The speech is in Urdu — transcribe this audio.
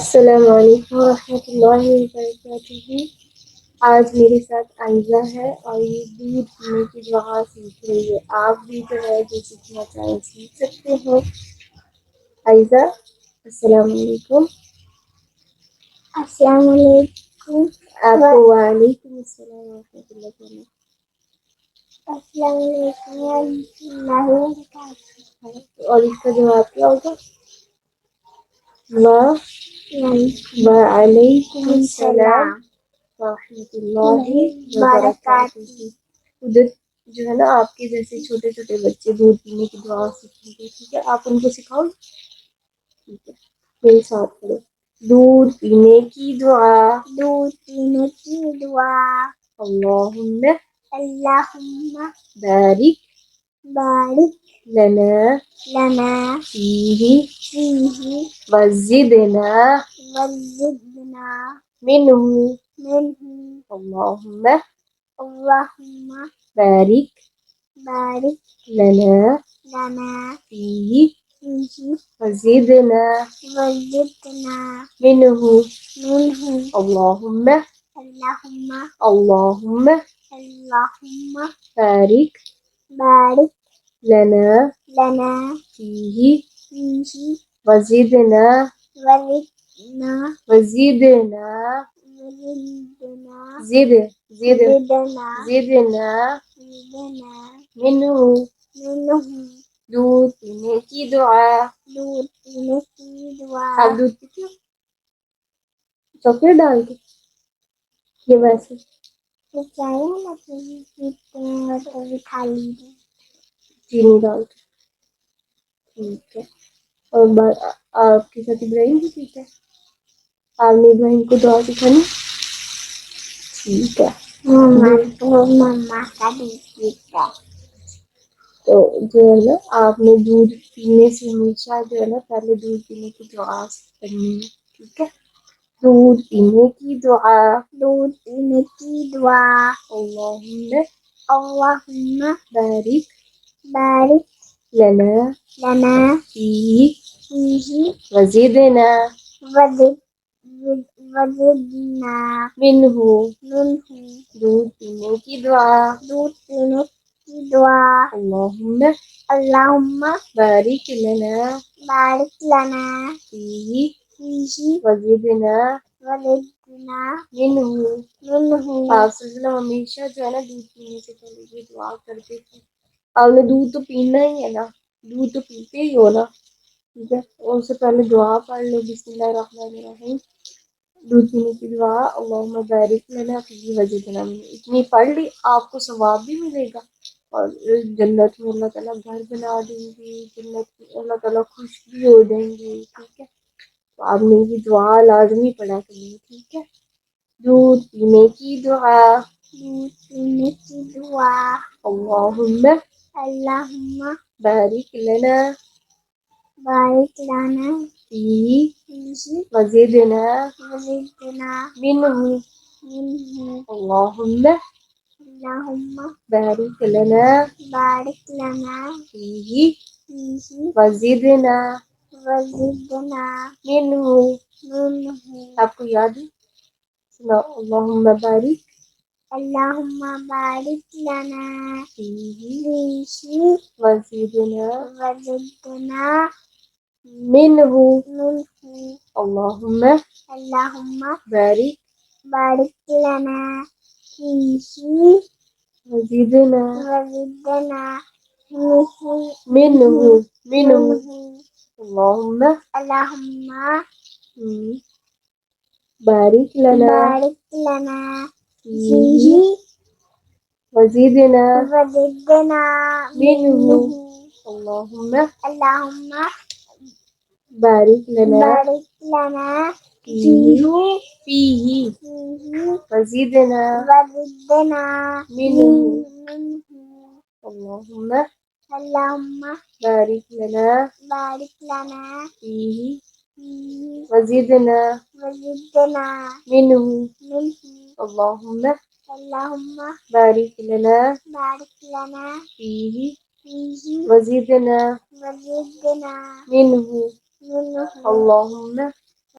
السلام علیکم ورحمۃ اللہ وبرکاتہ۔ آج میرے ساتھ عائزہ ہے اور یہ دودھ پینے کی دعا سیکھ رہی ہے۔ آپ بھی جو ہے جو سیکھنا چاہیں سیکھ سکتے ہیں۔ عائزہ السلام علیکم۔ السلام علیکم۔ آپ کو وعلیکم السلام ورحمۃ اللہ وبرکاتہ۔ السلام علیکم ورحمۃ اللہ وبرکاتہ۔ اور اس کا جواب کیا ہوگا؟ وعلیکم السلام ورحمۃ اللہ وبرکاتہ۔ ادھر جو ہے نا آپ کے جیسے چھوٹے چھوٹے بچے دودھ پینے کی دعا سیکھیں گے، ٹھیک ہے؟ آپ ان کو سکھاؤ، ٹھیک ہے؟ میرے ساتھ پڑھو، دودھ پینے کی دعا، دودھ پینے کی دعا، اللہم اللہم بارک بارک لنا لنا فیہ فیہ وزدنا وزدنا منہ، منہ، اللہم اللہم بارک بارک لنا لنا فیہ فیہ وزدنا وزدنا منہ، منہ، اللہم اللہم اللہم اللہم بارک بارک لنا لنا فیہ فیہ وزدنا وزدنا وزدنا وزدنا زد زد زدنا زدنا زدنا منہ، منہ، دودھ پینے کی دعا۔ دودھ پینے کی دعا۔ آپ دودھ پیتے ہو چاکلیٹ ڈال کے یہ ویسے چائے والا پیتے ہیں اور کبھی خالی بھی۔ چینی ڈال کے، ٹھیک ہے؟ اور آپ کے ساتھ ابراہیم بھی پیتا ہے؟ آپ نے ابراہیم کو دعا سکھانی، ٹھیک ہے؟ مما کا دودھ پیتا ہے۔ تو جو ہے نا آپ نے دودھ پینے سے ہمیشہ جو ہے نا پہلے دودھ پینے کی دعا کرنی ہے، ٹھیک ہے؟ دودھ پینے کی دعا، دودھ پینے کی دعا، اللہم اللہم بارک بارک لنا لنا فیہ فیہ وزدنا وزدنا منہ، منہ، دودھ پینے کی دعا، دودھ پینے کی دعا، اللہم اللہم بارک لنا بارک لنا فیہ فیہ وزدنا وزدنا منہ۔ منہ۔ آپ صلی اللہ علیہ وسلم ہمیشہ جو ہے نا دودھ پینے سے پہلے یہ دعا کرتے تھے۔ آپ نے دودھ تو پینا ہی ہے نا، دودھ تو پیتے ہی ہو نا، ٹھیک ہے؟ اور اس سے پہلے دعا پڑھ لو، بسم اللہ الرحمن الرحیم، دودھ پینے کی دعا، اللہم بارک لنا فیہ وزدنا منہ، اتنی پڑھ لی آپ کو ثواب بھی ملے گا، اور جنت میں اللہ تعالیٰ گھر بنا دیں گے، جنت میں اللہ تعالیٰ خوش بھی ہو جائیں گے، ٹھیک ہے؟ تو آپ نے یہ دعا لازمی پڑھا کرنی، ٹھیک ہے؟ دودھ پینے کی دعا، دودھ پینے کی دعا، اللہم اللہم بارک لنا بارک لنا فیہ فیہ وزدنا وزدنا منہ، منہ، اللہم اللہم بارک لنا بارک لنا فیہ فیہ وزدنا وزدنا منہ۔ منہ۔ آپ کو یاد ہے؟ سناؤ، اللہم بارک اللہم بارک لنا فیہ فیہ وزدنا وزدنا منہ، منہ، اللہم اللہم بارک بارک لنا فیہ وزدنا وزدنا منہ، منہ، منہ، اللہم اللہم بارک لنا بارک لنا فیہ وزدنا وزدنا منہ، اللہم اللہم بارک لنا بارک لنا فیہ فیہ وزدنا وزدنا منہ، منہ، اللہم اللہم بارک لنا بارک لنا فیہ فیہ وزدنا وزدنا منہ، منہ، اللہم اللہم بارک لنا بارک لنا فیہ فیہ وزدنا وزدنا منہ، منہ، اللہم